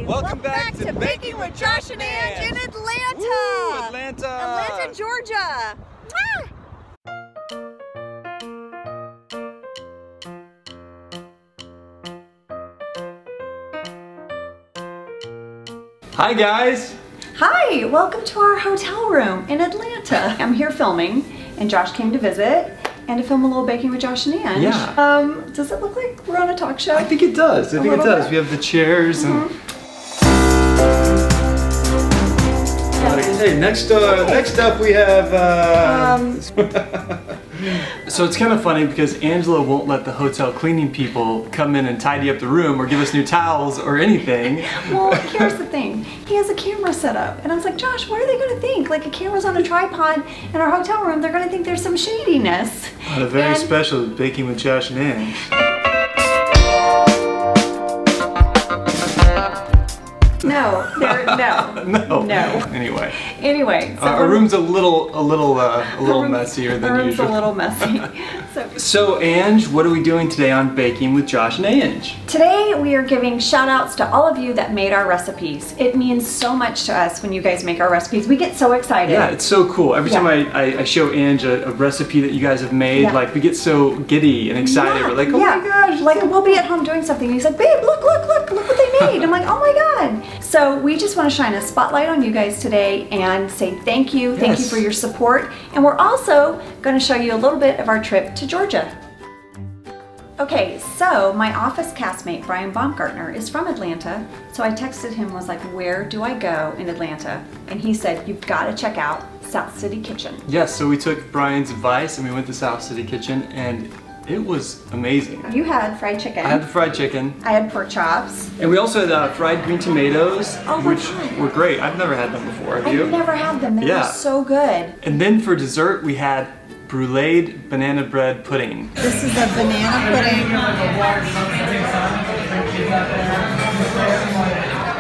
Welcome back to Baking with Josh and Ange in Atlanta. Woo, Atlanta. Atlanta, Georgia. Hi guys. Hi, welcome to our hotel room in Atlanta. I'm here filming and Josh came to visit and to film a little Baking with Josh and Ange. Yeah. Does it look like we're on a talk show? I think it does. I think it does. Bit? We have the chairs and. Hey, next up we have. So it's kind of funny because Angela won't let the hotel cleaning people come in and tidy up the room or give us new towels or anything. Well, here's the thing. He has a camera set up. And I was like, Josh, what are they going to think? Like a camera's on a tripod in our hotel room. They're going to think there's some shadiness. A very special Baking with Josh and Ange. No. Anyway, so our room's a little messier than usual. A little messy. So Ange, what are we doing today on Baking with Josh and Ange? Today we are giving shout outs to all of you that made our recipes. It means so much to us when you guys make our recipes. We get so excited. Yeah, it's so cool. Every time I show Ange a recipe that you guys have made, like we get so giddy and excited. We're like, oh my gosh. Like we'll be at home doing something and he's like, babe, look what they made. I'm like, oh my God. So we just want to shine a spotlight on you guys today and say thank you. Thank you for your support. And we're also going to show you a little bit of our trip to Georgia. Okay, so my office castmate, Brian Baumgartner, is from Atlanta. So I texted him, was like, where do I go in Atlanta? And he said, you've got to check out South City Kitchen. Yes, so we took Brian's advice and we went to South City Kitchen and it was amazing. You had fried chicken. I had the fried chicken. I had pork chops. And we also had fried green tomatoes, oh which were great. I've never had them before. Have you? I've never had them. They were so good. And then for dessert, we had bruleed banana bread pudding. This is a banana pudding.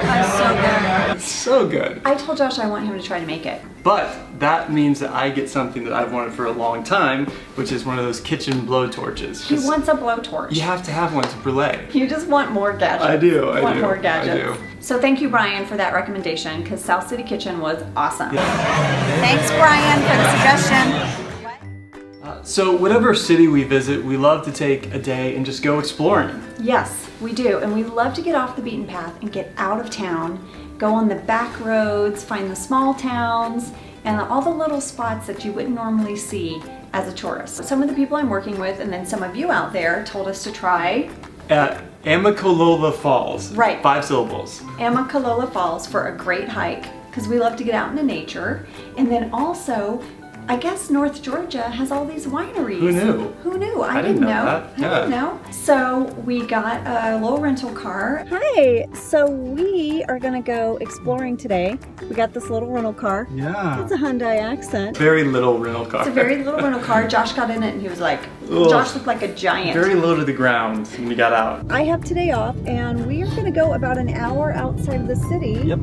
That's so good. It's so good. I told Josh I want him to try to make it. But that means that I get something that I've wanted for a long time, which is one of those kitchen blow torches. He wants a blowtorch. You have to have one to brulee. You just want more gadgets. I do. I want do. more gadgets. I do. So thank you, Brian, for that recommendation because South City Kitchen was awesome. Yeah. Thanks, Brian, for the suggestion. So whatever city we visit, we love to take a day and just go exploring. Yes, we do. And we love to get off the beaten path and get out of town, go on the back roads, find the small towns, and all the little spots that you wouldn't normally see as a tourist. Some of the people I'm working with and then some of you out there told us to try Amicalola Falls. Right. 5 syllables. Amicalola Falls for a great hike because we love to get out into nature. And then also, I guess North Georgia has all these wineries. Who knew? Who knew? I didn't know. That. Yeah. I didn't know. So we got a little rental car. Hi, so we are gonna go exploring today. We got this little rental car. Yeah. It's a Hyundai Accent. Very little rental car. It's a very little rental car. Josh got in it and he was like, Josh looked like a giant. Very low to the ground when we got out. I have today off and we are gonna go about an hour outside of the city. Yep.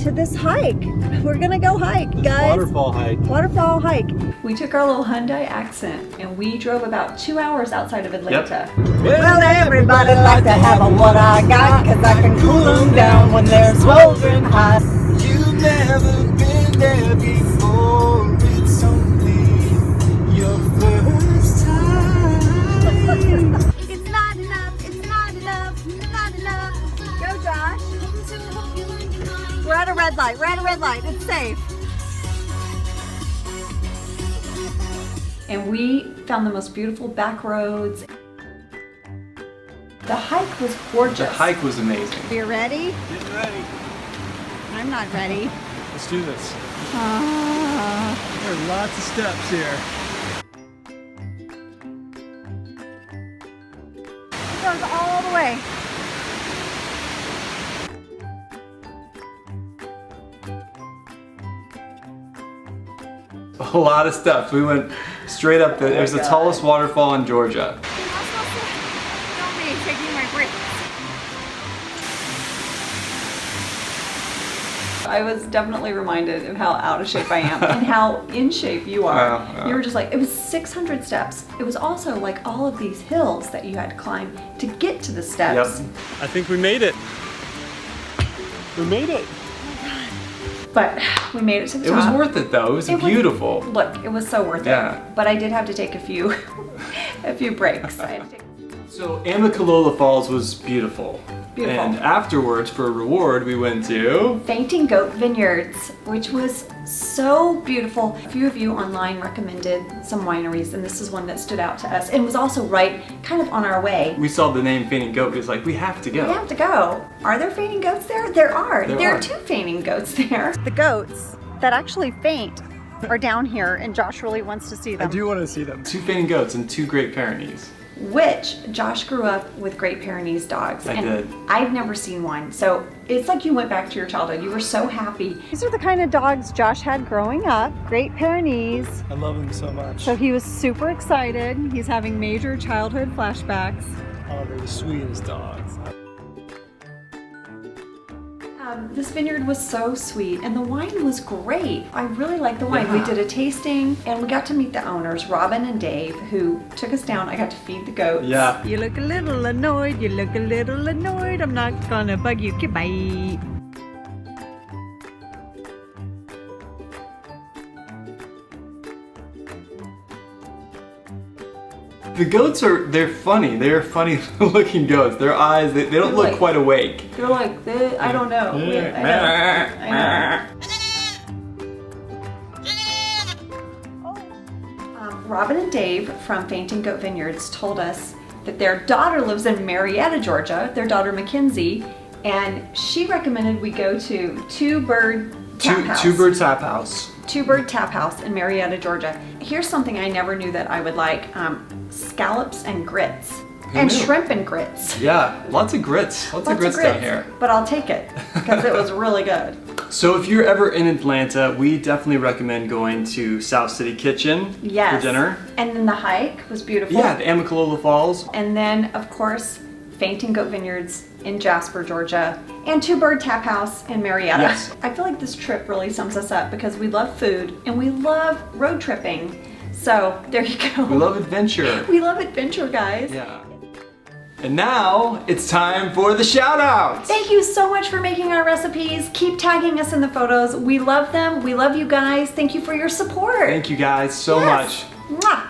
To this hike. We're gonna go hike, guys. Waterfall hike. Waterfall hike. We took our little Hyundai Accent and we drove about 2 hours outside of Atlanta. Yep. Well, everybody like to have a what I got, cause I can cool them down when they're sweltering hot. You've never been there before, it's only your first time. It's not enough, it's not enough, not enough. Go, Josh. We're at a red light, it's safe. And we found the most beautiful back roads. The hike was gorgeous. The hike was amazing. You ready? Get ready. I'm not ready. Let's do this. There are lots of steps here. It goes all the way. A lot of steps. We went straight up. It was the tallest waterfall in Georgia. Don't be taking my break. I was definitely reminded of how out of shape I am and how in shape you are. You were just like, it was 600 steps. It was also like all of these hills that you had to climb to get to the steps. Yep. I think we made it. We made it. But we made it to the top. It was worth it though. It was beautiful. Look, it was so worth Yeah. it. But I did have to take a few breaks. So Amicalola Falls was beautiful. Beautiful. And afterwards, for a reward, we went to... Fainting Goat Vineyards, which was so beautiful. A few of you online recommended some wineries, and this is one that stood out to us. And was also right kind of on our way. We saw the name Fainting Goat. It was like, we have to go. We have to go. Are there fainting goats there? There are. There are are 2 fainting goats there. The goats that actually faint are down here, and Josh really wants to see them. I do want to see them. 2 fainting goats and 2 Great Pyrenees. Which Josh grew up with Great Pyrenees dogs. I and did. I've never seen one. So it's like you went back to your childhood. You were so happy. These are the kind of dogs Josh had growing up, Great Pyrenees. I love them so much. So he was super excited. He's having major childhood flashbacks. Oh, they're the sweetest dogs. This vineyard was so sweet and the wine was great. I really liked the wine. Yeah. We did a tasting and we got to meet the owners, Robin and Dave, who took us down. I got to feed the goats. Yeah. You look a little annoyed, you look a little annoyed. I'm not gonna bug you, goodbye. The goats they're funny. They're funny looking goats. Their eyes, they don't look like- quite awake. They're like, I don't know. I know. Robin and Dave from Fainting Goat Vineyards told us that their daughter lives in Marietta, Georgia, their daughter Mackenzie, and she recommended we go to Two Bird Tap House. Two Bird Tap House. Two Bird Tap House in Marietta, Georgia. Here's something I never knew that I would like, scallops and grits. And knew? shrimp and grits. Yeah, lots of grits. Lots of grits down here. But I'll take it because it was really good. So if you're ever in Atlanta, we definitely recommend going to South City Kitchen Yes. for dinner. And then the hike was beautiful. Yeah, the Amicalola Falls. And then, of course, Fainting Goat Vineyards in Jasper, Georgia, and Two Bird Tap House in Marietta. Yes. I feel like this trip really sums us up because we love food and we love road tripping. So there you go. We love adventure. We love adventure, guys. Yeah. And now it's time for the shout outs. Thank you so much for making our recipes. Keep tagging us in the photos. We love them. We love you guys. Thank you for your support. Thank you guys so Yes. much. Mwah.